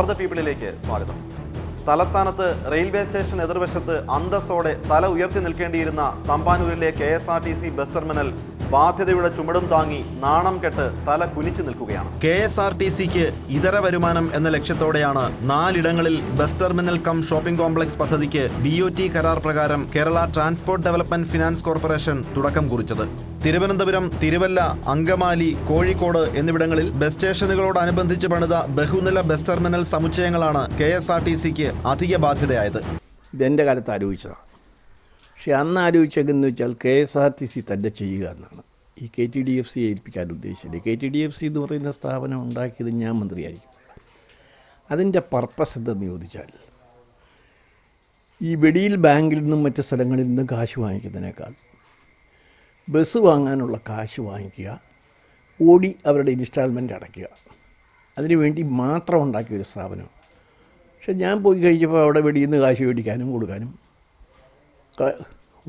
For the പീപ്പിളിലേക്ക് സ്വാഗതം. തലസ്ഥാനത്ത് railway station എതിർവശത്ത് അന്തസ്സോടെ തല ഉയർത്തി നിൽക്കേണ്ടിയിരുന്ന തമ്പാനൂരിലെ KSRTC ബസ് ടെർമിനൽ ബാധ്യതയുടെ ചുമടും താങ്ങി നാണം കെട്ട് തല കുനിച്ചു നിൽക്കുകയാണ്. KSRTCക്ക് ഇതര വരുമാനം എന്ന ലക്ഷ്യത്തോടെയാണ് 4 ഇടങ്ങളിൽ bus terminal cum shopping complex പദ്ധതിക്ക് BOT കരാർ പ്രകാരം Kerala transport development finance corporation തുടക്കം കുറിച്ചത്. തിരുവനന്തപുരം, തിരുവല്ല, അങ്കമാലി, കോഴിക്കോട് എന്നിവിടങ്ങളിൽ ബസ് സ്റ്റേഷനുകളോടനുബന്ധിച്ച് പണിത ബഹുനില ബസ് ടെർമിനൽ സമുച്ചയങ്ങളാണ് KSRTCക്ക് അധിക ബാധ്യതയായത്. ഇതെൻ്റെ കാലത്ത് ആലോചിച്ചതാണ്. പക്ഷെ അന്ന് ആലോചിച്ചതെന്ന് വെച്ചാൽ KSRTC തന്നെ ചെയ്യുക എന്നാണ്. ഈ KTDFC ഏൽപ്പിക്കാൻ ഉദ്ദേശിച്ചത്. KTDFC എന്ന് പറയുന്ന സ്ഥാപനം ഉണ്ടാക്കിയത് ഞാൻ മന്ത്രിയായിരിക്കും. അതിൻ്റെ പർപ്പസ് എന്തെന്ന് ചോദിച്ചാൽ, ഈ വെളിയിൽ ബാങ്കിൽ നിന്നും മറ്റ് സ്ഥലങ്ങളിൽ നിന്നും കാശ് വാങ്ങിക്കുന്നതിനേക്കാൾ ബസ് വാങ്ങാനുള്ള കാശ് വാങ്ങിക്കുക, ഓടി അവരുടെ ഇൻസ്റ്റാൾമെൻറ്റ് അടയ്ക്കുക, അതിനു വേണ്ടി മാത്രം ഉണ്ടാക്കിയൊരു സ്ഥാപനം. പക്ഷെ ഞാൻ പോയി കഴിച്ചപ്പോൾ അവിടെ വെളിയിൽ നിന്ന് കാശ് മേടിക്കാനും കൊടുക്കാനും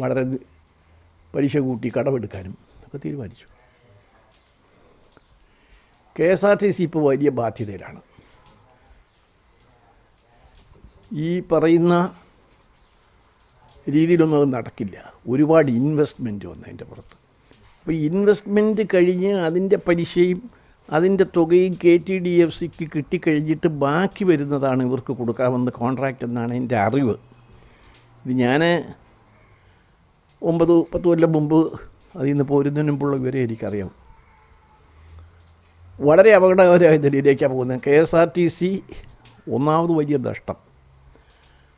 വളരെ പലിശ കൂട്ടി കടമെടുക്കാനും ഒക്കെ തീരുമാനിച്ചു. KSRTC ഇപ്പോൾ വലിയ ബാധ്യതയിലാണ്. ഈ പറയുന്ന രീതിയിലൊന്നും അത് നടക്കില്ല. ഒരുപാട് ഇൻവെസ്റ്റ്മെൻറ്റ് വന്നതിൻ്റെ പുറത്ത്. അപ്പോൾ ഇൻവെസ്റ്റ്മെൻറ്റ് കഴിഞ്ഞ് അതിൻ്റെ പലിശയും അതിൻ്റെ തുകയും KTDFCക്ക് കിട്ടിക്കഴിഞ്ഞിട്ട് ബാക്കി വരുന്നതാണ് ഇവർക്ക് കൊടുക്കാമെന്ന് കോൺട്രാക്റ്റ് എന്നാണ് എൻ്റെ അറിവ്. ഇത് ഞാൻ 9-10 കൊല്ലം മുമ്പ് അതിൽ നിന്ന് പോരുന്നതിന് മുമ്പുള്ള വിവരം എനിക്കറിയാം. വളരെ അപകടകരമായ നിലയിലേക്കാണ് പോകുന്നത്. KSRTC ഒന്നാമത് വലിയ നഷ്ടം.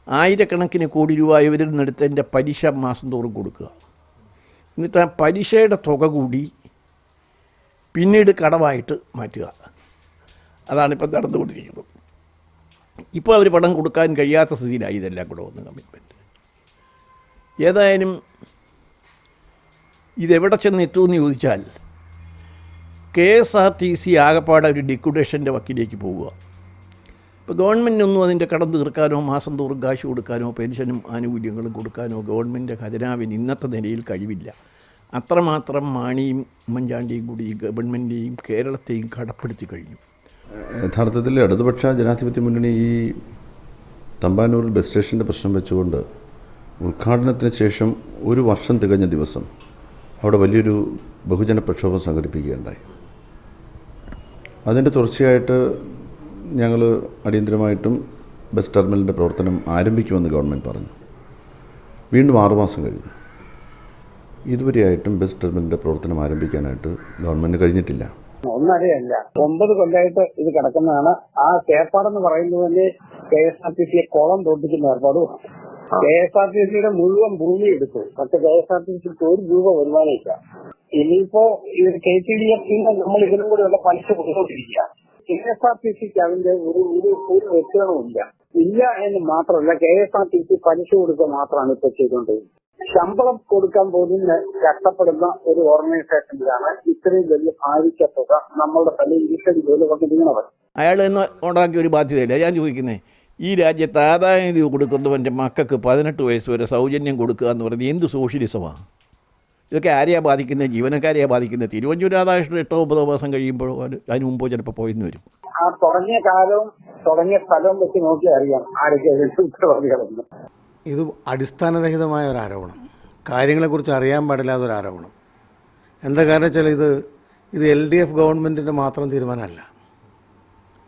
1000 കോടി രൂപ ഇവരിൽ നിന്നെടുത്തതിൻ്റെ പലിശ മാസം തോറും കൊടുക്കുക. എന്നിട്ട് ആ പലിശയുടെ തുക കൂടി പിന്നീട് കടമായിട്ട് മാറ്റുക. അതാണിപ്പോൾ നടന്നുകൊണ്ടിരിക്കുന്നത്. ഇപ്പോൾ അവർ പണം കൊടുക്കാൻ കഴിയാത്ത സ്ഥിതിയിലായി ഇതെല്ലാം കൂടെ വന്ന് കമ്മിറ്റ്മെൻറ്റ്. ഏതായാലും ഇതെവിടെ ചെന്ന് എത്തുമെന്ന് ചോദിച്ചാൽ KSRTC ആകെപ്പാടെ ഒരു ലിക്വിഡേഷൻ്റെ വക്കിലേക്ക് പോവുക. ഇപ്പോൾ ഗവൺമെൻറ്റിനൊന്നും അതിൻ്റെ കടം തീർക്കാനോ മാസം തോറും കാശ് കൊടുക്കാനോ പെൻഷനും ആനുകൂല്യങ്ങളും കൊടുക്കാനോ ഗവൺമെൻറ് ഖജനാവിന് ഇന്നത്തെ നിലയിൽ കഴിവില്ല. അത്രമാത്രം മാണിയും ഉമ്മൻചാണ്ടിയും കൂടി ഗവൺമെൻറ്റിനെയും കേരളത്തെയും കടപ്പെടുത്തി കഴിഞ്ഞു. യഥാർത്ഥത്തിൽ ഇടതുപക്ഷ ജനാധിപത്യ മുന്നണി ഈ തമ്പാനൂർ ബസ് സ്റ്റേഷൻ്റെ പ്രശ്നം വെച്ചുകൊണ്ട് ഉദ്ഘാടനത്തിന് ശേഷം 1 വർഷം തികഞ്ഞ ദിവസം അവിടെ വലിയൊരു ബഹുജന പ്രക്ഷോഭം സംഘടിപ്പിക്കുകയുണ്ടായി. അതിൻ്റെ തുടർച്ചയായിട്ട് ഞങ്ങൾ അടിയന്തരമായിട്ടും ബസ് ടെർമിനലിൻ്റെ പ്രവർത്തനം ആരംഭിക്കുമെന്ന് ഗവൺമെൻറ് പറഞ്ഞു. വീണ്ടും 6 മാസം കഴിഞ്ഞു. ഇതുവരെയായിട്ടും ബസ് ടെർമിനലിൻ്റെ പ്രവർത്തനം ആരംഭിക്കാനായിട്ട് ഗവൺമെൻറ് കഴിഞ്ഞിട്ടില്ല. ഒന്നരയല്ല, 9 കൊല്ലമായിട്ട് ഇത് കിടക്കുന്നതാണ്. ആ ഏർപ്പാടെന്ന് പറയുന്നത് തന്നെ KSRTCയെ കുളം തോട്ടിക്കുന്ന ഏർപ്പാടുമാണ്. KSRTCയുടെ മുഴുവൻ ഭൂമി എടുത്തു. പക്ഷെ KSRTCക്ക് 1 രൂപ വരുമാനമില്ല. ഇനിയിപ്പോ KTDFC നമ്മൾ ഇതിനും കൂടെയുള്ള പലിശ കൊടുത്തുകൊണ്ടിരിക്കുക. KSRTCക്ക് അതിന്റെ ഒരു വ്യക്തതയുമില്ല. ഇല്ല എന്ന് മാത്രമല്ല, KSRTC പലിശ കൊടുക്കുക മാത്രമാണ് ഇപ്പൊ ചെയ്തുകൊണ്ടിരിക്കുന്നത്. ശമ്പളം കൊടുക്കാൻ പോലും കഷ്ടപ്പെടുന്ന ഒരു ഓർഗനൈസേഷനിലാണ് ഇത്രയും വലിയ ഭാരിച്ച തുക നമ്മളുടെ തലയിൽ ഇരിക്കടി പോലെ വന്നിരിക്കുന്നത്. അയാൾ തന്നെ ഉണ്ടാക്കിയ ഒരു ബാധ്യതയില്ല. ഞാൻ ചോദിക്കുന്നത്, ഈ രാജ്യത്ത് ആദായനിധി കൊടുക്കുന്നവൻ്റെ മക്കൾക്ക് 18 വയസ്സ് വരെ സൗജന്യം കൊടുക്കുക എന്ന് പറയുന്നത് എന്ത് സോഷ്യലിസമാണ്? ഇതൊക്കെ ആരെയാണ് ബാധിക്കുന്നത്? ജീവനക്കാരെയാണ് ബാധിക്കുന്നത്. തിരുവഞ്ചൂർ രാധാകൃഷ്ണൻ 8-9 മാസം കഴിയുമ്പോഴോ അതിന് മുമ്പോ ചിലപ്പോൾ പോയിന്ന് വരും. ആ തുടങ്ങിയ കാലവും തുടങ്ങിയ സ്ഥലവും വെച്ച് നോക്കി അറിയാം ആരൊക്കെ ഉത്തരവാദികളെന്ന്. ഇത് അടിസ്ഥാനരഹിതമായ ഒരു ആരോപണം, കാര്യങ്ങളെക്കുറിച്ച് അറിയാൻ പാടില്ലാത്ത ഒരു ആരോപണം. എന്താ കാരണം വെച്ചാൽ ഇത് LDF ഗവൺമെൻറ്റിൻ്റെ മാത്രം തീരുമാനമല്ല.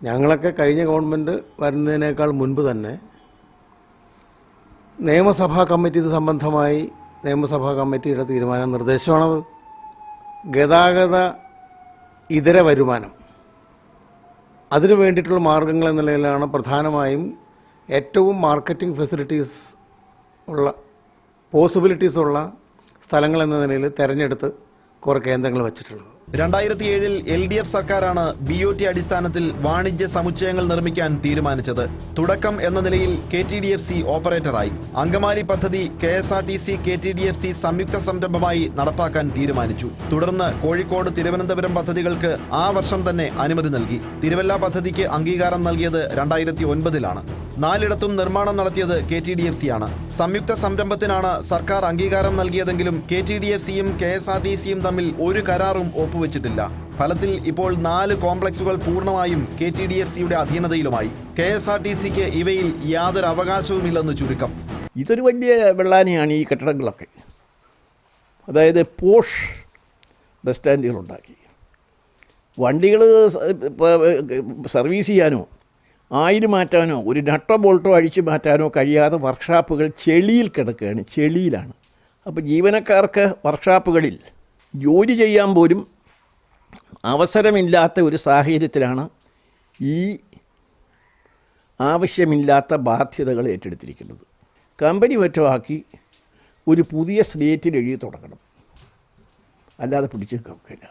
ഞങ്ങളൊക്കെ കഴിഞ്ഞ ഗവൺമെൻറ് വരുന്നതിനേക്കാൾ മുൻപ് തന്നെ നിയമസഭാ കമ്മിറ്റി ഇത് സംബന്ധമായി നിയമസഭാ കമ്മിറ്റിയുടെ തീരുമാന നിർദ്ദേശമാണത്. ഗതാഗത ഇതര വരുമാനം, അതിനു വേണ്ടിയിട്ടുള്ള മാർഗങ്ങൾ എന്ന നിലയിലാണ് പ്രധാനമായും ഏറ്റവും മാർക്കറ്റിംഗ് ഫെസിലിറ്റീസ് ഉള്ള പോസിബിലിറ്റീസ് ഉള്ള സ്ഥലങ്ങൾ എന്ന നിലയിൽ തിരഞ്ഞെടുത്ത് കുറേ കേന്ദ്രങ്ങൾ വച്ചിട്ടുള്ളത്. 2007-ൽ LDF സർക്കാരാണ് BOT അടിസ്ഥാനത്തിൽ വാണിജ്യ സമുച്ചയങ്ങൾ നിർമ്മിക്കാൻ തീരുമാനിച്ചത്. തുടക്കം എന്ന നിലയിൽ KTDFC ഓപ്പറേറ്ററായി. അങ്കമാലി പദ്ധതി KSRTC KTDFC സംയുക്ത സംരംഭമായി നടപ്പാക്കാൻ തീരുമാനിച്ചു. തുടർന്ന് കോഴിക്കോട്, തിരുവനന്തപുരം പദ്ധതികൾക്ക് ആ വർഷം തന്നെ അനുമതി നൽകി. തിരുവല്ല പദ്ധതിക്ക് അംഗീകാരം നൽകിയത് 2009-ലാണ്. 4 നിർമ്മാണം നടത്തിയത് KTDFC-യാണ്. സംയുക്ത സംരംഭത്തിനാണ് സർക്കാർ അംഗീകാരം നൽകിയതെങ്കിലും KTDFC-യും KSRTC-യും തമ്മിൽ ഒരു കരാറും ഒപ്പുവെച്ചിട്ടില്ല. ഫലത്തിൽ ഇപ്പോൾ 4 കോംപ്ലക്സുകൾ പൂർണ്ണമായും KTDFCയുടെ അധീനതയിലുമായി. KSRTCക്ക് ഇവയിൽ യാതൊരു അവകാശവുമില്ലെന്ന് ചുരുക്കം. ഇതൊരു വലിയ വെള്ളാനിയാണ് ഈ കെട്ടിടങ്ങളൊക്കെ. അതായത് പോഷ് ബസ് സ്റ്റാൻഡുകളുണ്ടാക്കി വണ്ടികൾ സർവീസ് ചെയ്യാനോ ആയിൽ മാറ്റാനോ ഒരു നട്ടോ ബോൾട്ടോ അഴിച്ചു മാറ്റാനോ കഴിയാതെ വർക്ക്ഷോപ്പുകൾ ചെളിയിൽ കിടക്കുകയാണ്, ചെളിയിലാണ്. അപ്പോൾ ജീവനക്കാർക്ക് വർക്ക്ഷോപ്പുകളിൽ ജോലി ചെയ്യാൻ പോലും അവസരമില്ലാത്ത ഒരു സാഹചര്യത്തിലാണ് ഈ ആവശ്യമില്ലാത്ത ബാധ്യതകൾ ഏറ്റെടുത്തിരിക്കുന്നത്. കമ്പനി മറ്റുമാക്കി ഒരു പുതിയ സ്ലേറ്റിൽ എഴുതി തുടങ്ങണം, അല്ലാതെ പിടിച്ചു വെക്കില്ല.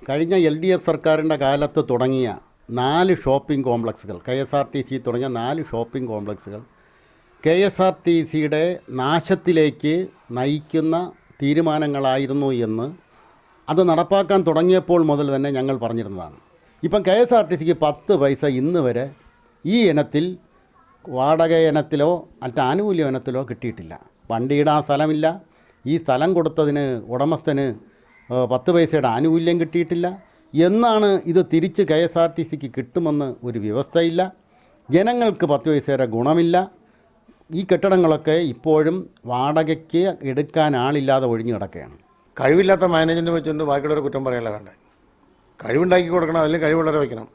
കഴിഞ്ഞ LDF സർക്കാരിൻ്റെ കാലത്ത് തുടങ്ങിയ 4 ഷോപ്പിംഗ് കോംപ്ലക്സുകൾ, KSRTC തുടങ്ങിയ 4 ഷോപ്പിംഗ് കോംപ്ലക്സുകൾ KSRTCയുടെ നാശത്തിലേക്ക് നയിക്കുന്ന തീരുമാനങ്ങളായിരുന്നു എന്ന് അത് നടപ്പാക്കാൻ തുടങ്ങിയപ്പോൾ മുതൽ തന്നെ ഞങ്ങൾ പറഞ്ഞിരുന്നതാണ്. ഇപ്പം KSRTCക്ക് 10 പൈസ ഇന്ന് വരെ ഈ ഇനത്തിൽ വാടക ഇനത്തിലോ മറ്റ് ആനുകൂല്യ ഇനത്തിലോ കിട്ടിയിട്ടില്ല. വണ്ടിയിടാൻ സ്ഥലമില്ല. ഈ സ്ഥലം കൊടുത്തതിന് ഉടമസ്ഥന് 10 പൈസയുടെ ആനുകൂല്യം കിട്ടിയിട്ടില്ല. എന്നാണ് ഇത് തിരിച്ച് KSRTCക്ക് കിട്ടുമെന്ന് ഒരു വ്യവസ്ഥയില്ല. ജനങ്ങൾക്ക് 10 പൈസയുടെ ഗുണമില്ല. ഈ കെട്ടിടങ്ങളൊക്കെ ഇപ്പോഴും വാടകയ്ക്ക് എടുക്കാൻ ആളില്ലാതെ ഒഴിഞ്ഞു കിടക്കുകയാണ്. കഴിവില്ലാത്ത മാനേജ്മെൻറ്റ് വെച്ചുകൊണ്ട് ബാക്കിയുള്ളവരെ കുറ്റം പറയാനല്ല വേണ്ടത്. കഴിവുണ്ടാക്കി കൊടുക്കണം, അല്ലെങ്കിൽ കഴിവുള്ളവരെ വയ്ക്കണം.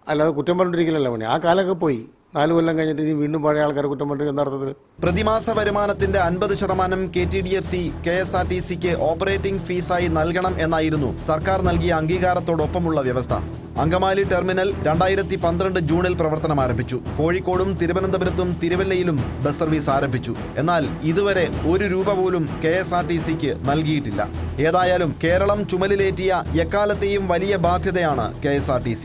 അല്ലാതെ കുറ്റം പറഞ്ഞിരിക്കില്ലല്ലോ പണി. ആ കാലമൊക്കെ പോയി. 4 കൊല്ലം കഴിഞ്ഞിട്ട് ഇനി വീണ്ടും പഴയ ആൾക്കാരെ കുറ്റം പറഞ്ഞിട്ട് എന്താ അർത്ഥത്തിൽ? പ്രതിമാസ വരുമാനത്തിന്റെ 50% KTDFC KSRTCക്ക് ഓപ്പറേറ്റിംഗ് ഫീസായി നൽകണം എന്നായിരുന്നു സർക്കാർ നൽകിയ അംഗീകാരത്തോടൊപ്പമുള്ള വ്യവസ്ഥ. അങ്കമാലി ടെർമിനൽ 2012 ജൂണിൽ പ്രവർത്തനം ആരംഭിച്ചു. കോഴിക്കോടും തിരുവനന്തപുരത്തും തിരുവല്ലയിലും ബസ് സർവീസ് ആരംഭിച്ചു. എന്നാൽ ഇതുവരെ 1 രൂപ പോലും KSRTCക്ക് നൽകിയിട്ടില്ല. ഏതായാലും കേരളം ചുമലിലേറ്റിയ എക്കാലത്തെയും വലിയ ബാധ്യതയാണ് KSRTC.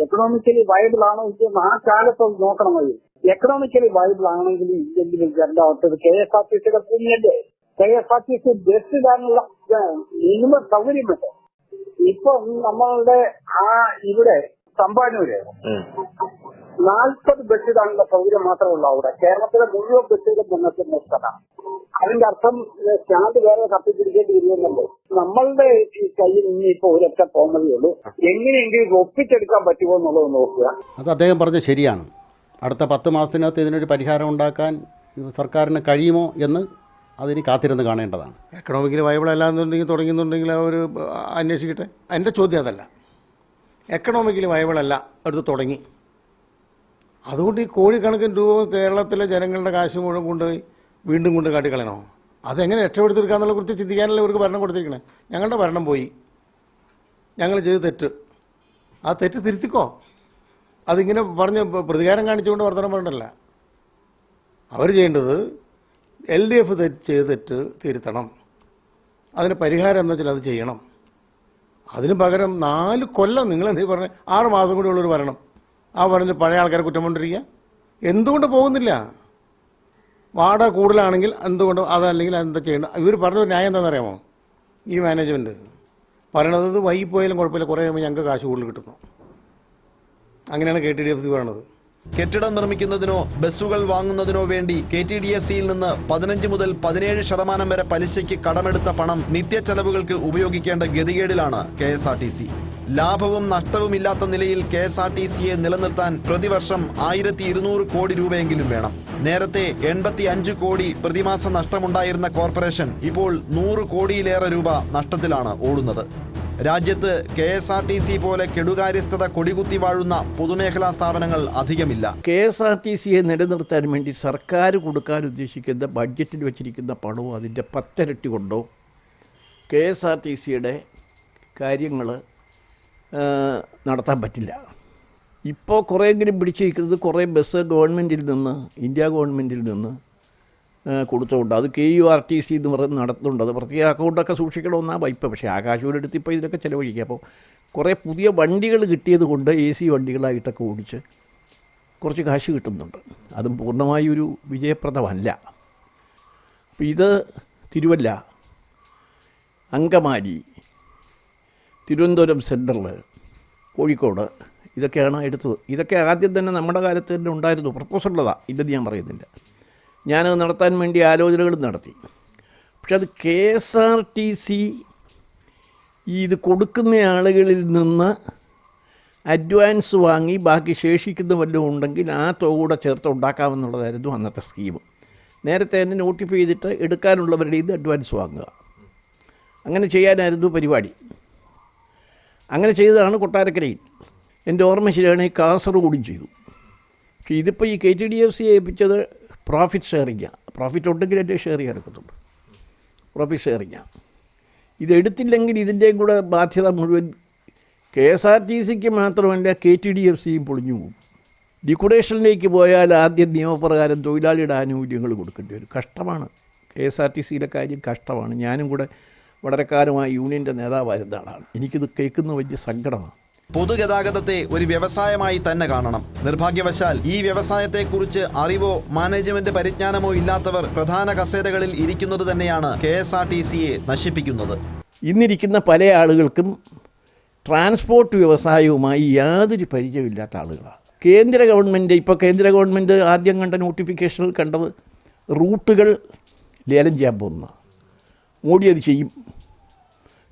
എക്കണോമിക്കലി വയബിൾ ആണോ ഇല്ലെന്ന് ആ കാലത്ത് നോക്കണമല്ലോ. എക്കണോമിക്കലി വയബിൾ ആണെങ്കിൽ ഇല്ലെങ്കിലും രണ്ടാമത്തത് KSRTCയുടെ ഭൂമിയല്ലേ. KSRTC ബസ് ഇടാനുള്ള മിനിമം സൗകര്യമുണ്ട്. ഇപ്പൊ നമ്മളുടെ ഇവിടെ തമ്പാനൂര് 40 ബസ് ഇടാനുള്ള സൗകര്യം മാത്രമേ ഉള്ളൂ. അവിടെ കേരളത്തിലെ മുഴുവൻ ബസ്സുകളും മുന്നേറ്റുന്ന സ്ഥലമാണ്. അതിന്റെ അർത്ഥം സ്റ്റാൻഡ് വേറെ കത്തിപ്പിടിക്കേണ്ടി വരുമെന്നല്ലോ. നമ്മളുടെ ഈ കയ്യിൽ നിന്ന് ഇപ്പൊ ഒരൊറ്റ പോന്നതേ ഉള്ളൂ. എങ്ങനെയെങ്കിലും ഒപ്പിച്ചെടുക്കാൻ പറ്റുമോ എന്നുള്ളത് നോക്കുക. അത് അദ്ദേഹം പറഞ്ഞത് ശരിയാണ്. അടുത്ത 10 മാസത്തിനകത്ത് ഇതിനൊരു പരിഹാരം ഉണ്ടാക്കാൻ സർക്കാരിന് കഴിയുമോ എന്ന് അതിന് കാത്തിരുന്ന് കാണേണ്ടതാണ്. എക്കണോമിക്കലി വയബിൾ അല്ലാന്നുണ്ടെങ്കിൽ തുടങ്ങുന്നുണ്ടെങ്കിൽ അവർ അന്വേഷിക്കട്ടെ. എൻ്റെ ചോദ്യം അതല്ല. എക്കണോമിക്കലി വയബിൾ അല്ല, അടുത്ത് തുടങ്ങി. അതുകൊണ്ട് ഈ കോടിക്കണക്കിന് രൂപ കേരളത്തിലെ ജനങ്ങളുടെ കാശ് മുഴുവൻ കൊണ്ടുപോയി വീണ്ടും കൊണ്ട് കാട്ടിക്കളയണോ? അതെങ്ങനെ രക്ഷപ്പെടുത്തിയെടുക്കാന്നുള്ള കുറിച്ച് ചിന്തിക്കാനല്ലേ ഇവർക്ക് ഭരണം കൊടുത്തിരിക്കണേ. ഞങ്ങളുടെ ഭരണം പോയി, ഞങ്ങൾ ചെയ്ത് തെറ്റ്, ആ തെറ്റ് തിരുത്തിക്കോ. അതിങ്ങനെ പറഞ്ഞ് പ്രതികാരം കാണിച്ചുകൊണ്ട് വർത്തമാനം പറഞ്ഞിട്ടല്ല. അവർ ചെയ്യേണ്ടത് LDF ചെയ്ത് തെറ്റ് തിരുത്തണം. അതിന് പരിഹാരം എന്താ വെച്ചാൽ അത് ചെയ്യണം. അതിന് പകരം 4 കൊല്ലം നിങ്ങളെന്തീ പറഞ്ഞ 6 മാസം കൂടി ഉള്ളൊരു ഭരണം, ആ പറഞ്ഞ് പഴയ ആൾക്കാരെ കുറ്റം കൊണ്ടിരിക്കുക. എന്തുകൊണ്ട് പോകുന്നില്ല? വാടക കൂടുതലാണെങ്കിൽ എന്തുകൊണ്ട്, അതല്ലെങ്കിൽ എന്താ ചെയ്യേണ്ടത്? ഇവർ പറഞ്ഞൊരു ന്യായം എന്താണെന്നറിയാമോ? ഈ മാനേജ്മെൻറ്റ് പറയണത് വൈകിപ്പോയാലും കുഴപ്പമില്ല, കുറേ കഴിയുമ്പോൾ ഞങ്ങൾക്ക് കാശ് കൂടുതൽ കിട്ടുന്നു. അങ്ങനെയാണ് KTDFC പറയണത്. കെട്ടിടം നിർമ്മിക്കുന്നതിനോ ബസ്സുകൾ വാങ്ങുന്നതിനോ വേണ്ടി KTDFCയിൽ നിന്ന് 15 മുതൽ 17% വരെ പലിശയ്ക്ക് കടമെടുത്ത പണം നിത്യച്ചെലവുകൾക്ക് ഉപയോഗിക്കേണ്ട ഗതികേടിലാണ് KSRTC. ലാഭവും നഷ്ടവുമില്ലാത്ത നിലയിൽ KSRTCയെ നിലനിർത്താൻ പ്രതിവർഷം 1200 കോടി രൂപയെങ്കിലും വേണം. നേരത്തെ 85 കോടി പ്രതിമാസ നഷ്ടമുണ്ടായിരുന്ന കോർപ്പറേഷൻ ഇപ്പോൾ 100 കോടിയിലേറെ രൂപ നഷ്ടത്തിലാണ് ഓടുന്നത്. രാജ്യത്ത് KSRTC പോലെ കെടുകാര്യസ്ഥത കൊടികുത്തി വാഴുന്ന പൊതുമേഖലാ സ്ഥാപനങ്ങൾ അധികമില്ല. KSRTCയെ നിലനിർത്താൻ വേണ്ടി സർക്കാർ കൊടുക്കാൻ ഉദ്ദേശിക്കുന്ന ബഡ്ജറ്റിൽ വെച്ചിരിക്കുന്ന പണവും അതിൻ്റെ 10 ഇരട്ടി കൊണ്ടോ KSRTCയുടെ കാര്യങ്ങൾ നടത്താൻ പറ്റില്ല. ഇപ്പോൾ കുറേയെങ്കിലും പിടിച്ചിരിക്കുന്നത് കുറേ ബസ് ഗവൺമെൻറ്റിൽ നിന്ന്, ഇന്ത്യ ഗവൺമെൻറ്റിൽ നിന്ന് കൊടുത്തുകൊണ്ട് അത് KURTC എന്ന് പറയുന്നത് നടത്തുന്നുണ്ട്. അത് പ്രത്യേക അക്കൗണ്ടൊക്കെ സൂക്ഷിക്കണമെന്നാണ് വയ്പ. പക്ഷേ ആകാശൂരെടുത്ത് ഇപ്പോൾ ഇതിലൊക്കെ ചിലവഴിക്കുക. അപ്പോൾ കുറേ പുതിയ വണ്ടികൾ കിട്ടിയത് കൊണ്ട് AC വണ്ടികളായിട്ടൊക്കെ ഓടിച്ച് കുറച്ച് കാശ് കിട്ടുന്നുണ്ട്. അതും പൂർണ്ണമായി ഒരു വിജയപ്രദമല്ല. അപ്പോൾ ഇത് തിരുവല്ല, അങ്കമാലി, തിരുവനന്തപുരം സെൻട്രൽ, കോഴിക്കോട് ഇതൊക്കെയാണ് എടുത്തത്. ഇതൊക്കെ ആദ്യം തന്നെ നമ്മുടെ കാലത്ത് തന്നെ ഉണ്ടായിരുന്നു. പ്രപ്പോസലുള്ളതാണ്, ഇല്ലെന്ന് ഞാൻ പറയുന്നില്ല. ഞാനത് നടത്താൻ വേണ്ടി ആലോചനകളും നടത്തി. പക്ഷെ അത് KSRTC ഇത് കൊടുക്കുന്ന ആളുകളിൽ നിന്ന് അഡ്വാൻസ് വാങ്ങി ബാക്കി ശേഷിക്കുന്ന വല്ലതും ഉണ്ടെങ്കിൽ ആ തുക കൂടെ ചേർത്ത് ഉണ്ടാക്കാമെന്നുള്ളതായിരുന്നു അന്നത്തെ സ്കീം. നേരത്തെ തന്നെ നോട്ടിഫൈ ചെയ്തിട്ട് എടുക്കാനുള്ളവരുടെ ഇത് അഡ്വാൻസ് വാങ്ങുക, അങ്ങനെ ചെയ്യാനായിരുന്നു പരിപാടി. അങ്ങനെ ചെയ്തതാണ് കൊട്ടാരക്കരയിൽ. എൻ്റെ ഓർമ്മ ശരിയാണെങ്കിൽ കാസർഗോഡും ചെയ്തു. പക്ഷേ ഇതിപ്പോൾ ഈ KTDFC ഏൽപ്പിച്ചത് പ്രോഫിറ്റ് ഷെയറിങ്ങാണ്. പ്രോഫിറ്റ് ഉണ്ടെങ്കിൽ എൻ്റെ ഷെയർ ചെയ്യാൻ എടുക്കത്തുള്ളൂ. പ്രോഫിറ്റ് ഷെയറിങ്ങാണ്. ഇതെടുത്തില്ലെങ്കിൽ ഇതിൻ്റെയും കൂടെ ബാധ്യത മുഴുവൻ KSRTCക്ക് മാത്രമല്ല KTDFCയും പൊളിഞ്ഞു പോകും. ലിക്വിഡേഷനിലേക്ക് പോയാൽ ആദ്യം നിയമപ്രകാരം തൊഴിലാളിയുടെ ആനുകൂല്യങ്ങൾ കൊടുക്കേണ്ടി വരും. കഷ്ടമാണ്. KSRTCയിലെ കാര്യം കഷ്ടമാണ്. ഞാനും കൂടെ വളരെ കാലമായി യൂണിയൻ്റെ നേതാവായിരുന്ന ആളാണ്. എനിക്കിത് കേൾക്കുന്ന വലിയ സങ്കടമാണ്. പൊതുഗതാഗതത്തെ ഒരു വ്യവസായമായി തന്നെ കാണണം. നിർഭാഗ്യവശാൽ ഈ വ്യവസായത്തെക്കുറിച്ച് അറിവോ മാനേജ്മെന്റ് പരിജ്ഞാനമോ ഇല്ലാത്തവർ പ്രധാന കസേരകളിൽ ഇരിക്കുന്നത് തന്നെയാണ് KSRTCയെ നശിപ്പിക്കുന്നത്. ഇന്നിരിക്കുന്ന പല ആളുകൾക്കും ട്രാൻസ്പോർട്ട് വ്യവസായവുമായി യാതൊരു പരിചയമില്ലാത്ത ആളുകളാണ്. കേന്ദ്ര ഗവൺമെൻറ് ആദ്യം കണ്ട നോട്ടിഫിക്കേഷനിൽ കണ്ടത് റൂട്ടുകൾ ലേലം ചെയ്യാൻ പോകുന്ന മോഡി അത് ചെയ്യും.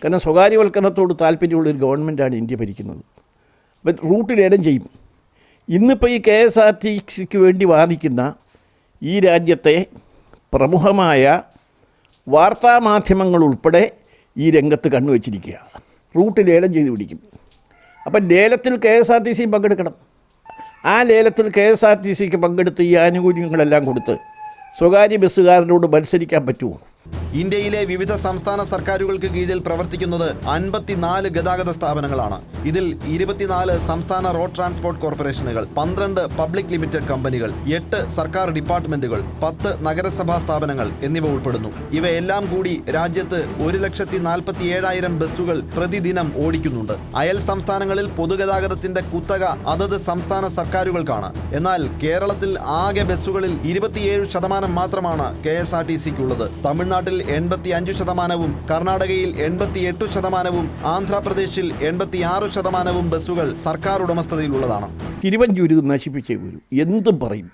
കാരണം സ്വകാര്യവൽക്കരണത്തോട് താല്പര്യമുള്ളൊരു ഗവൺമെൻറ്റാണ് ഇന്ത്യ ഭരിക്കുന്നത്. അപ്പം റൂട്ട് ലേലം ചെയ്യും. ഇന്നിപ്പോൾ ഈ KSRTCക്ക് വേണ്ടി വാദിക്കുന്ന ഈ രാജ്യത്തെ പ്രമുഖമായ വാർത്താമാധ്യമങ്ങൾ ഉൾപ്പെടെ ഈ രംഗത്ത് കണ്ണുവച്ചിരിക്കുക. റൂട്ട് ലേലം ചെയ്ത് പിടിക്കും. അപ്പം ലേലത്തിൽ KSRTCയും പങ്കെടുക്കണം. ആ ലേലത്തിൽ KSRTCക്ക് പങ്കെടുത്ത് ഈ ആനുകൂല്യങ്ങളെല്ലാം കൊടുത്ത് സ്വകാര്യ ബസ്സുകാരനോട് മത്സരിക്കാൻ പറ്റുമോ? ഇന്ത്യയിലെ വിവിധ സംസ്ഥാന സർക്കാരുകൾക്ക് കീഴിൽ പ്രവർത്തിക്കുന്നത് 54 ഗതാഗത സ്ഥാപനങ്ങളാണ്. ഇതിൽ 24 സംസ്ഥാന റോഡ് ട്രാൻസ്പോർട്ട് കോർപ്പറേഷനുകൾ, 12 പബ്ലിക് ലിമിറ്റഡ് കമ്പനികൾ, 8 സർക്കാർ ഡിപ്പാർട്ട്മെന്റുകൾ, 10 നഗരസഭാ സ്ഥാപനങ്ങൾ എന്നിവ ഉൾപ്പെടുന്നു. ഇവയെല്ലാം കൂടി രാജ്യത്ത് 1,47,000 ബസ്സുകൾ പ്രതിദിനം ഓടിക്കുന്നുണ്ട്. അയൽ സംസ്ഥാനങ്ങളിൽ പൊതുഗതാഗതത്തിന്റെ കുത്തക അതത് സംസ്ഥാന സർക്കാരുകൾക്കാണ്. എന്നാൽ കേരളത്തിൽ ആകെ ബസ്സുകളിൽ 27% മാത്രമാണ് KSRTCക്കുള്ളത്. തമിഴ്നാട്ടിൽ 85%, കർണാടകയിൽ 88%, ആന്ധ്രാപ്രദേശിൽ 86% ബസ്സുകൾ സർക്കാർ ഉടമസ്ഥതയിലുള്ളതാണ്. തിരുവഞ്ചൂര് നശിപ്പിച്ചേ വരൂ, എന്തും പറയും.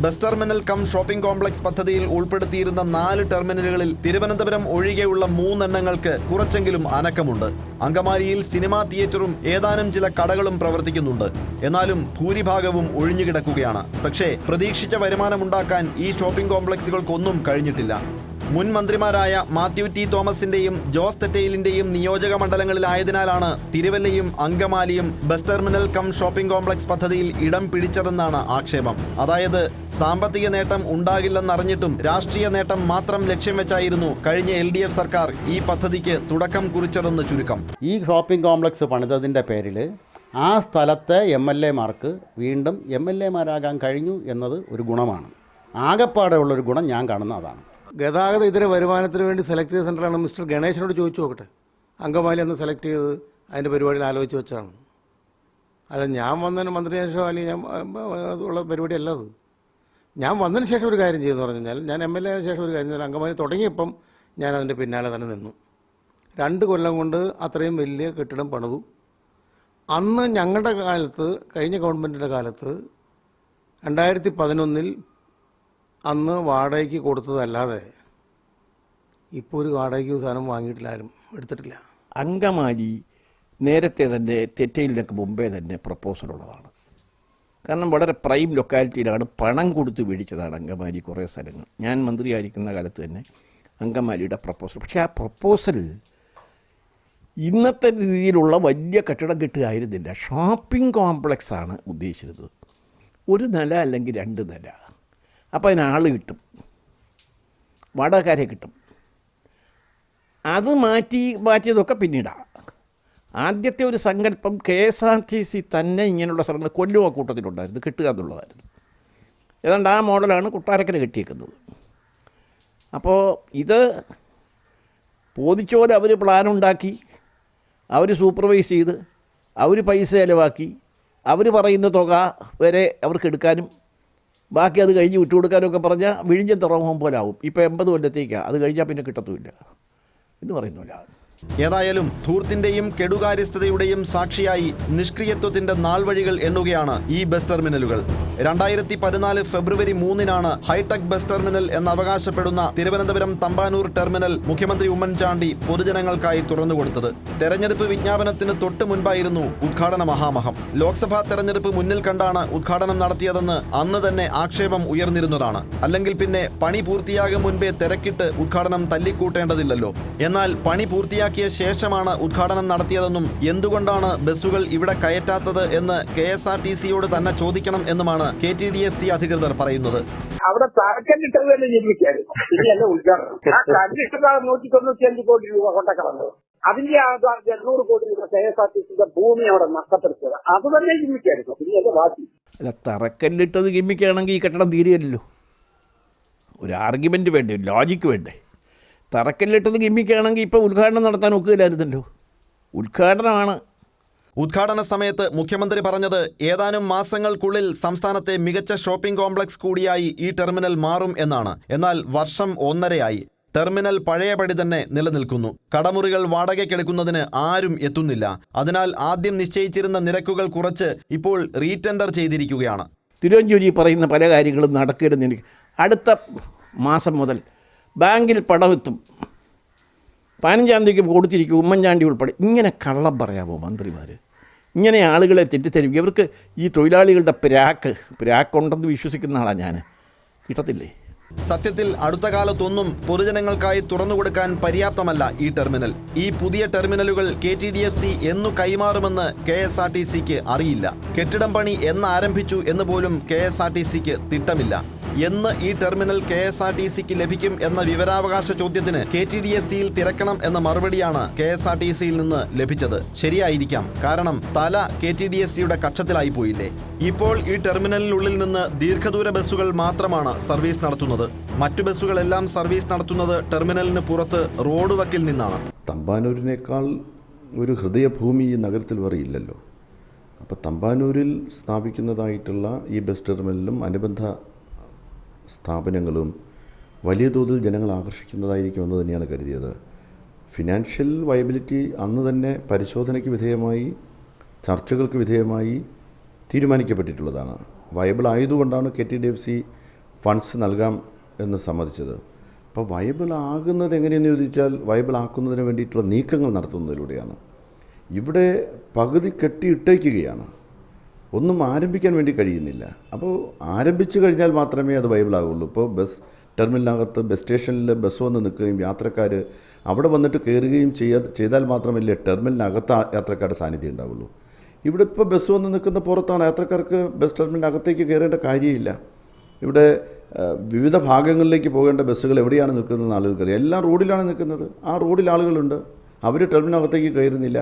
Bus terminal cum shopping complex പദ്ധതിയിൽ ഉൾപ്പെടുത്തിയിരുന്ന 4 ടെർമിനലുകളിൽ തിരുവനന്തപുരം ഒഴികെയുള്ള 3 എണ്ണങ്ങൾക്ക് കുറച്ചെങ്കിലും അനക്കമുണ്ട്. അങ്കമാലിയിൽ സിനിമാ തിയേറ്ററും ഏതാനും ചില കടകളും പ്രവർത്തിക്കുന്നുണ്ട്. എന്നാലും ഭൂരിഭാഗവും ഒഴിഞ്ഞുകിടക്കുകയാണ്. പക്ഷേ പ്രതീക്ഷിച്ച വരുമാനമുണ്ടാക്കാൻ ഈ ഷോപ്പിംഗ് കോംപ്ലക്സുകൾക്കൊന്നും കഴിഞ്ഞിട്ടില്ല. മുൻ മന്ത്രിമാരായ മാത്യു ടി തോമസിന്റെയും ജോസ് തെറ്റയിലിന്റെയും നിയോജക മണ്ഡലങ്ങളിലായതിനാലാണ് തിരുവല്ലയും അങ്കമാലിയും bus terminal cum shopping complex പദ്ധതിയിൽ ഇടം പിടിച്ചതെന്നാണ് ആക്ഷേപം. അതായത് സാമ്പത്തിക നേട്ടം ഉണ്ടാകില്ലെന്നറിഞ്ഞിട്ടും രാഷ്ട്രീയ നേട്ടം മാത്രം ലക്ഷ്യം വെച്ചായിരുന്നു കഴിഞ്ഞ LDF സർക്കാർ ഈ പദ്ധതിക്ക് തുടക്കം കുറിച്ചതെന്ന് ചുരുക്കം. ഈ ഷോപ്പിംഗ് കോംപ്ലക്സ് പണിതതിൻ്റെ പേരിൽ ആ സ്ഥലത്തെ MLA-മാർക്ക് വീണ്ടും MLA-മാരാകാൻ കഴിഞ്ഞു എന്നത് ഒരു ഗുണമാണ്. ആകെപ്പാടെ ഉള്ളൊരു ഗുണം ഞാൻ കാണുന്ന അതാണ്. ഗതാഗത ഇതര വരുമാനത്തിന് വേണ്ടി സെലക്ട് ചെയ്ത സെൻ്ററാണ്. മിസ്റ്റർ ഗണേശനോട് ചോദിച്ചു നോക്കട്ടെ. അങ്കമാലി അന്ന് സെലക്ട് ചെയ്ത് അതിൻ്റെ പരിപാടിയിൽ ആലോചിച്ച് വെച്ചാണ്. അല്ല, ഞാൻ വന്നതിന് മന്ത്രിയായ ശേഷം അല്ലെങ്കിൽ ഞാൻ ഉള്ള പരിപാടി അല്ല അത്. ഞാൻ വന്നതിന് ശേഷം ഒരു കാര്യം ചെയ്തെന്ന് പറഞ്ഞു കഴിഞ്ഞാൽ, ഞാൻ MLA ആയ ശേഷം ഒരു കാര്യം ചെയ്താൽ അങ്കമാലി തുടങ്ങിയപ്പം ഞാൻ അതിൻ്റെ പിന്നാലെ തന്നെ നിന്നു. 2 കൊല്ലം കൊണ്ട് അത്രയും വലിയ കെട്ടിടം പണിതു. അന്ന് ഞങ്ങളുടെ കാലത്ത്, കഴിഞ്ഞ ഗവൺമെൻറ്റിൻ്റെ കാലത്ത് 2011 അന്ന് വാടകയ്ക്ക് കൊടുത്തതല്ലാതെ ഇപ്പോൾ ഒരു വാടകയ്ക്ക് സാധനം വാങ്ങിയിട്ടില്ല, ആരും എടുത്തിട്ടില്ല. അങ്കമാലി നേരത്തെ തന്നെ തെറ്റയിലൊക്കെ മുമ്പേ തന്നെ പ്രപ്പോസലുള്ളതാണ്. കാരണം വളരെ പ്രൈം ലൊക്കാലിറ്റിയിലാണ്, പണം കൊടുത്ത് മേടിച്ചതാണ് അങ്കമാലി കുറേ സ്ഥലങ്ങൾ. ഞാൻ മന്ത്രിയായിരിക്കുന്ന കാലത്ത് തന്നെ അങ്കമാലിയുടെ പ്രപ്പോസൽ. പക്ഷേ ആ പ്രപ്പോസൽ ഇന്നത്തെ രീതിയിലുള്ള വലിയ കെട്ടിടം കിട്ടുകയായിരുന്നില്ല. ഷോപ്പിംഗ് കോംപ്ലക്സാണ് ഉദ്ദേശിച്ചിരുന്നത്. 1 നില അല്ലെങ്കിൽ 2 നില. അപ്പോൾ അതിനാൾ കിട്ടും, വാടകക്കാരെ കിട്ടും. അത് മാറ്റിയതൊക്കെ പിന്നീടാണ്. ആദ്യത്തെ ഒരു സങ്കല്പം KSRTC തന്നെ ഇങ്ങനെയുള്ള സ്ഥലങ്ങൾ കൊല്ലുവ കൂട്ടത്തിലുണ്ടായിരുന്നു, കിട്ടുക എന്നുള്ളതായിരുന്നു. ഏതാണ്ട് ആ മോഡലാണ് കൊട്ടാരക്കര കെട്ടിയേക്കുന്നത്. അപ്പോൾ ഇത് പോദിച്ചോലെ അവർ പ്ലാനുണ്ടാക്കി, അവർ സൂപ്പർവൈസ് ചെയ്ത്, അവർ പൈസ ചിലവാക്കി, അവർ പറയുന്ന തുക വരെ അവർക്ക് എടുക്കാനും ബാക്കി അത് കഴിഞ്ഞ് വിട്ടുകൊടുക്കാനൊക്കെ പറഞ്ഞാൽ വിഴിഞ്ഞം തുറമുഖം പോലെ ആവും. ഇപ്പോൾ 80 കൊല്ലത്തേക്കാണ്, അത് കഴിഞ്ഞാൽ പിന്നെ കിട്ടത്തുമില്ല എന്ന് പറയുന്നില്ല. ഏതായാലും ധൂർത്തിന്റെയും കെടുകാര്യസ്ഥതയുടെയും സാക്ഷിയായി നിഷ്ക്രിയത്വത്തിന്റെ നാൾവഴികൾ എണ്ണുകയാണ് ഈ ബസ് ടെർമിനലുകൾ. 2014 ഫെബ്രുവരി 3-നാണ് ഹൈടെക് ബസ് ടെർമിനൽ എന്ന് അവകാശപ്പെടുന്ന തിരുവനന്തപുരം തമ്പാനൂർ ടെർമിനൽ മുഖ്യമന്ത്രി ഉമ്മൻചാണ്ടി പൊതുജനങ്ങൾക്കായി തുറന്നുകൊടുത്തത്. തെരഞ്ഞെടുപ്പ് വിജ്ഞാപനത്തിന് തൊട്ടു മുൻപായിരുന്നു ഉദ്ഘാടന മഹാമഹം. ലോക്സഭാ തെരഞ്ഞെടുപ്പ് മുന്നിൽ കണ്ടാണ് ഉദ്ഘാടനം നടത്തിയതെന്ന് അന്ന് തന്നെ ആക്ഷേപം ഉയർന്നിരുന്നതാണ്. അല്ലെങ്കിൽ പിന്നെ പണി പൂർത്തിയാകും മുൻപേ തിരക്കിട്ട് ഉദ്ഘാടനം തല്ലിക്കൂട്ടേണ്ടതില്ലല്ലോ. എന്നാൽ പണി പൂർത്തിയാക്കിയ ശേഷമാണ് ഉദ്ഘാടനം നടത്തിയതെന്നും എന്തുകൊണ്ടാണ് ബസ്സുകൾ ഇവിടെ കയറ്റാത്തത് എന്ന് KSRTCയോട് തന്നെ ചോദിക്കണം എന്നുമാണ് KTDFC അധികൃതർ പറയുന്നത്. അവിടെ തറക്കല്ലിട്ടത് തന്നെ നിർമ്മിക്കായിരുന്നു. ഇനിയല്ല ഉദ്ഘാടനം. ആ കല്ലിട്ടതാണ് 195 കോടി രൂപ കൊണ്ടക്കളഞ്ഞത്. അതിന്റെ 800 കോടി രൂപ KSRTCയുടെ ഭൂമി അവിടെ നഷ്ടപ്പെടുത്തിയത്. അത് തന്നെ നിർമ്മിക്കായിരുന്നു. ഇനിയല്ല ബാക്കി. അല്ല, തറക്കല്ലിട്ടത് ഗിമ്മിക്കാണെങ്കിൽ ഈ കെട്ടിടം തീരുകയല്ലോ. ഒരു ആർഗ്യുമെൻ്റ് വേണ്ടേ, ലോജിക്ക് വേണ്ടേ? തറക്കല്ലിട്ടത് ഗിമ്മിക്കാണെങ്കിൽ ഇപ്പോൾ ഉദ്ഘാടനം നടത്താൻ ഒക്കില്ലായിരുന്നല്ലോ. ഉദ്ഘാടനമാണ്. ഉദ്ഘാടന സമയത്ത് മുഖ്യമന്ത്രി പറഞ്ഞത് ഏതാനും മാസങ്ങൾക്കുള്ളിൽ സംസ്ഥാനത്തെ മികച്ച ഷോപ്പിംഗ് കോംപ്ലക്സ് കൂടിയായി ഈ ടെർമിനൽ മാറും എന്നാണ്. എന്നാൽ വർഷം 1.5 ടെർമിനൽ പഴയപടി തന്നെ നിലനിൽക്കുന്നു. കടമുറികൾ വാടകയ്ക്കെടുക്കുന്നതിന് ആരും എത്തുന്നില്ല. അതിനാൽ ആദ്യം നിശ്ചയിച്ചിരുന്ന നിരക്കുകൾ കുറച്ച് ഇപ്പോൾ റീടെൻഡർ ചെയ്തിരിക്കുകയാണ്. തിരുവഞ്ചൂരി പറയുന്ന പല കാര്യങ്ങളും നടക്കരുതെന്ന് എനിക്ക്. അടുത്ത മാസം മുതൽ ബാങ്കിൽ പണമെത്തും. 15-ാം തീയതിക്ക് കൊടുത്തിരിക്കും, ഉമ്മൻചാണ്ടി ഉൾപ്പെടെ. ഇങ്ങനെ കള്ളം പറയാമോ മന്ത്രിമാർ? ഇങ്ങനെ ആളുകളെ തെറ്റിദ്ധരിക്കും. ഇവർക്ക് ഈ തൊഴിലാളികളുടെ പ്രാക്കുണ്ടെന്ന് വിശ്വസിക്കുന്ന ആളാണ് ഞാൻ. കിട്ടത്തില്ലേ? സത്യത്തിൽ അടുത്ത കാലത്തൊന്നും പൊതുജനങ്ങൾക്കായി തുറന്നുകൊടുക്കാൻ പര്യാപ്തമല്ല ഈ ടെർമിനൽ. ഈ പുതിയ ടെർമിനലുകൾ KTDFC എന്നു കൈമാറുമെന്ന് KSRTCക്ക് അറിയില്ല. കെട്ടിടം പണി എന്ന് ആരംഭിച്ചു എന്ന് പോലും KSRTCക്ക് തിട്ടമില്ല. എന്ന് ഈ ടെർമിനൽ KSRTCക്ക് ലഭിക്കും എന്ന വിവരാവകാശ ചോദ്യത്തിന് KTDFCയിൽ തിരക്കണം എന്ന മറുപടിയാണ് KSRTCയിൽ നിന്ന് ലഭിച്ചത്. ശരിയായിരിക്കാം, കാരണം തല KTDFCയുടെ കക്ഷത്തിലായി പോയില്ലേ. ഇപ്പോൾ ഈ ടെർമിനലിനുള്ളിൽ നിന്ന് ദീർഘദൂര ബസ്സുകൾ മാത്രമാണ് സർവീസ് നടത്തുന്നത്. മറ്റു ബസ്സുകളെല്ലാം സർവീസ് നടത്തുന്നത് ടെർമിനലിന് പുറത്ത് റോഡ് വക്കിൽ നിന്നാണ്. തമ്പാനൂരിനേക്കാൾ ഒരു ഹൃദയഭൂമി ഈ നഗരത്തിൽ വേറെ ഇല്ലല്ലോ. അപ്പോൾ തമ്പാനൂരിൽ സ്ഥാപിക്കുന്നതായിട്ടുള്ള ഈ ബസ് ടെർമിനലും അനുബന്ധ സ്ഥാപനങ്ങളും വലിയ തോതിൽ ജനങ്ങളെ ആകർഷിക്കുന്നതായിരിക്കുമെന്ന് തന്നെയാണ് കരുതിയത്. ഫിനാൻഷ്യൽ വയബിലിറ്റി അന്ന് തന്നെ പരിശോധനയ്ക്ക് വിധേയമായി, ചർച്ചകൾക്ക് വിധേയമായി തീരുമാനിക്കപ്പെട്ടിട്ടുള്ളതാണ്. വയബിൾ ആയതുകൊണ്ടാണ് KTDFC ഫണ്ട്സ് നൽകാം എന്ന് സമ്മതിച്ചത്. അപ്പോൾ വയബിൾ ആകുന്നത് എങ്ങനെയെന്ന് ചോദിച്ചാൽ, വയബിൾ ആക്കുന്നതിന് വേണ്ടിയിട്ടുള്ള നീക്കങ്ങൾ നടത്തുന്നതിലൂടെയാണ്. ഇവിടെ പകുതി കെട്ടിയിട്ടേക്കുകയാണ്, ഒന്നും ആരംഭിക്കാൻ വേണ്ടി കഴിയുന്നില്ല. അപ്പോൾ ആരംഭിച്ചു കഴിഞ്ഞാൽ മാത്രമേ അത് വൈബിളാകുള്ളൂ. ഇപ്പോൾ ബസ് ടെർമിനലിനകത്ത് ബസ് സ്റ്റേഷനിൽ ബസ് വന്ന് നിൽക്കുകയും യാത്രക്കാർ അവിടെ വന്നിട്ട് കയറുകയും ചെയ്താൽ മാത്രമല്ലേ ടെർമിനലിനകത്ത് യാത്രക്കാരുടെ സാന്നിധ്യം ഉണ്ടാവുള്ളൂ. ഇവിടെ ഇപ്പോൾ ബസ് വന്ന് നിൽക്കുന്ന പുറത്താണ്. യാത്രക്കാർക്ക് ബസ് ടെർമിനലിനകത്തേക്ക് കയറേണ്ട കാര്യമില്ല. ഇവിടെ വിവിധ ഭാഗങ്ങളിലേക്ക് പോകേണ്ട ബസ്സുകൾ എവിടെയാണ് നിൽക്കുന്നതെന്ന് ആളുകൾക്കറിയാം. എല്ലാം റോഡിലാണ് നിൽക്കുന്നത്. ആ റോഡിൽ ആളുകളുണ്ട്, അവർ ടെർമിനലിനകത്തേക്ക് കയറുന്നില്ല.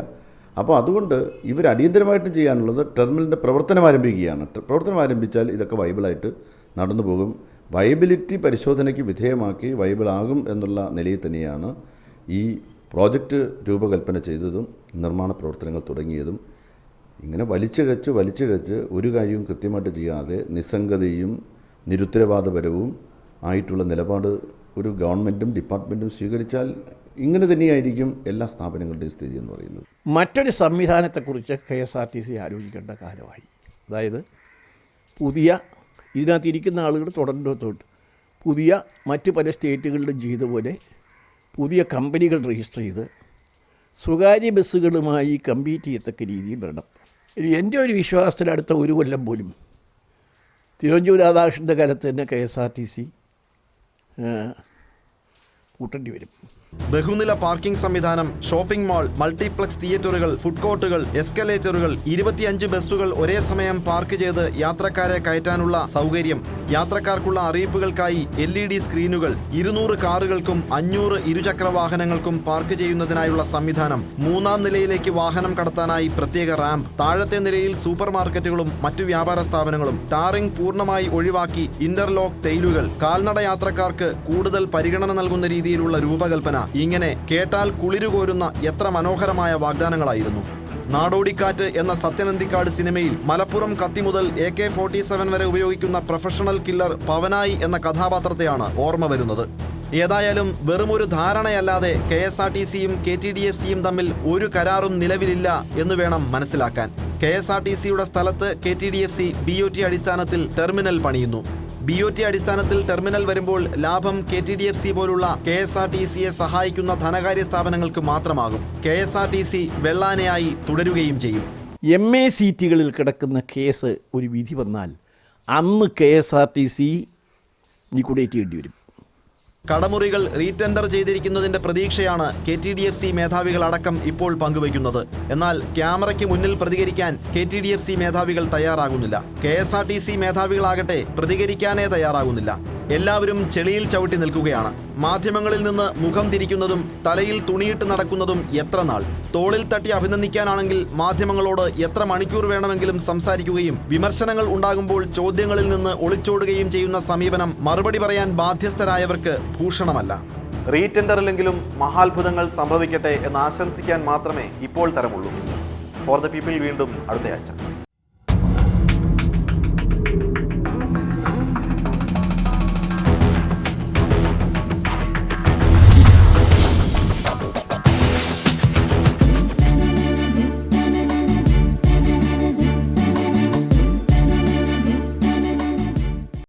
അപ്പോൾ അതുകൊണ്ട് ഇവർ അടിയന്തരമായിട്ടും ചെയ്യാനുള്ളത് ടെർമിനലിൻ്റെ പ്രവർത്തനം ആരംഭിക്കുകയാണ്. പ്രവർത്തനം ആരംഭിച്ചാൽ ഇതൊക്കെ വൈബിളായിട്ട് നടന്നു പോകും. വയബിലിറ്റി പരിശോധനയ്ക്ക് വിധേയമാക്കി വൈബിളാകും എന്നുള്ള നിലയിൽ തന്നെയാണ് ഈ പ്രോജക്റ്റ് രൂപകൽപ്പന ചെയ്തതും നിർമ്മാണ പ്രവർത്തനങ്ങൾ തുടങ്ങിയതും. ഇങ്ങനെ വലിച്ചിഴച്ച് ഒരു കാര്യവും കൃത്യമായിട്ട് ചെയ്യാതെ നിസ്സംഗതയും നിരുത്തരവാദപരവും ആയിട്ടുള്ള നിലപാട് ഒരു ഗവൺമെൻറ്റും ഡിപ്പാർട്ട്മെൻറ്റും സ്വീകരിച്ചാൽ ഇങ്ങനെ തന്നെയായിരിക്കും എല്ലാ സ്ഥാപനങ്ങളുടെയും സ്ഥിതി എന്ന് പറയുന്നത്. മറ്റൊരു സംവിധാനത്തെക്കുറിച്ച് KSRTC ആലോചിക്കേണ്ട കാലമായി. അതായത് ഇതിനകത്ത് ഇരിക്കുന്ന ആളുകൾ തുടർന്നോട്ട് പുതിയ മറ്റ് പല സ്റ്റേറ്റുകളിലും ചെയ്ത പോലെ പുതിയ കമ്പനികൾ രജിസ്റ്റർ ചെയ്ത് സ്വകാര്യ ബസ്സുകളുമായി കമ്പീറ്റ് ചെയ്യത്തക്ക രീതിയിൽ വരണം. എൻ്റെ ഒരു വിശ്വാസത്തിൽ അടുത്ത ഒരു കൊല്ലം പോലും തിരുവഞ്ചൂർ രാധാകൃഷ്ണൻ്റെ കാലത്ത് തന്നെ KSRTC കൂട്ടേണ്ടി വരും. ബഹുനില പാർക്കിംഗ് സംവിധാനം, ഷോപ്പിംഗ് മാൾ, മൾട്ടിപ്ലക്സ് തിയേറ്ററുകൾ, ഫുഡ് കോർട്ടുകൾ, എസ്കലേറ്ററുകൾ, 25 ബസ്സുകൾ ഒരേ സമയം പാർക്ക് ചെയ്ത് യാത്രക്കാരെ കയറ്റാനുള്ള സൗകര്യം, യാത്രക്കാർക്കുള്ള അറിയിപ്പുകൾക്കായി LED സ്ക്രീനുകൾ, 200 കാറുകൾക്കും 500 ഇരുചക്ര വാഹനങ്ങൾക്കും പാർക്ക് ചെയ്യുന്നതിനായുള്ള സംവിധാനം, 3-ാം നിലയിലേക്ക് വാഹനം കടത്താനായി പ്രത്യേക റാമ്പ്, താഴത്തെ നിലയിൽ സൂപ്പർ മാർക്കറ്റുകളും മറ്റു വ്യാപാര സ്ഥാപനങ്ങളും, ടാറിംഗ് പൂർണ്ണമായി ഒഴിവാക്കി ഇന്റർലോക്ക് ടെയിലുകൾ, കാൽനട യാത്രക്കാർക്ക് കൂടുതൽ പരിഗണന നൽകുന്ന രീതിയിലുള്ള രൂപകൽപ്പന. ഇങ്ങനെ കേട്ടാൽ കുളിരുകോരുന്ന എത്ര മനോഹരമായ വാഗ്ദാനങ്ങളായിരുന്നു. നാടോടിക്കാറ്റ് എന്ന സത്യനന്ദിക്കാട് സിനിമയിൽ മലപ്പുറം കത്തി മുതൽ AK-47 വരെ ഉപയോഗിക്കുന്ന പ്രൊഫഷണൽ കില്ലർ പവനായി എന്ന കഥാപാത്രത്തെയാണ് ഓർമ്മ വരുന്നത്. ഏതായാലും വെറുമൊരു ധാരണയല്ലാതെ KSRTCയും KTDFCയും തമ്മിൽ ഒരു കരാറും നിലവിലില്ല എന്ന് വേണം മനസ്സിലാക്കാൻ. KSRTCയുടെ സ്ഥലത്ത് KTDFC BOT അടിസ്ഥാനത്തിൽ ടെർമിനൽ പണിയുന്നു. BOT അടിസ്ഥാനത്തിൽ ടെർമിനൽ വരുമ്പോൾ ലാഭം KTDFC പോലുള്ള KSRTCയെ സഹായിക്കുന്ന ധനകാര്യ സ്ഥാപനങ്ങൾക്ക് മാത്രമാകും. KSRTC വെള്ളാനയായി തുടരുകയും ചെയ്യും. MA സീറ്റുകളിൽ കിടക്കുന്ന കേസ് ഒരു വിധി വന്നാൽ അന്ന് KSRTC ലിക്വിഡേറ്റ് ചെയ്യേണ്ടി വരും. കടമുറികൾ റീടെൻഡർ ചെയ്തിരിക്കുന്നതിന്റെ പ്രതീക്ഷയാണ് KTDFC മേധാവികളടക്കം ഇപ്പോൾ പങ്കുവയ്ക്കുന്നത്. എന്നാൽ ക്യാമറയ്ക്ക് മുന്നിൽ പ്രതികരിക്കാൻ KTDFC മേധാവികൾ തയ്യാറാകുന്നില്ല. KSRTC മേധാവികളാകട്ടെ പ്രതികരിക്കാനേ തയ്യാറാകുന്നില്ല. എല്ലാവരും ചെളിയിൽ ചവിട്ടി നിൽക്കുകയാണ്. മാധ്യമങ്ങളിൽ നിന്ന് മുഖം തിരിക്കുന്നതും തലയിൽ തുണിയിട്ട് നടക്കുന്നതും എത്ര നാൾ? തോളിൽ തട്ടി അഭിനന്ദിക്കാനാണെങ്കിൽ മാധ്യമങ്ങളോട് എത്ര മണിക്കൂർ വേണമെങ്കിലും സംസാരിക്കുകയും വിമർശനങ്ങൾ ഉണ്ടാകുമ്പോൾ ചോദ്യങ്ങളിൽ നിന്ന് ഒളിച്ചോടുകയും ചെയ്യുന്ന സമീപനം മറുപടി പറയാൻ ബാധ്യസ്ഥരായവർക്ക് ഭൂഷണമല്ല. റീടെൻഡറിലെങ്കിലും മഹാത്ഭുതങ്ങൾ സംഭവിക്കട്ടെ എന്ന് ആശംസിക്കാൻ മാത്രമേ ഇപ്പോൾ തരമുള്ളൂ. ഫോർ ദ പീപ്പിൾ വീണ്ടും അടുത്തയാഴ്ച.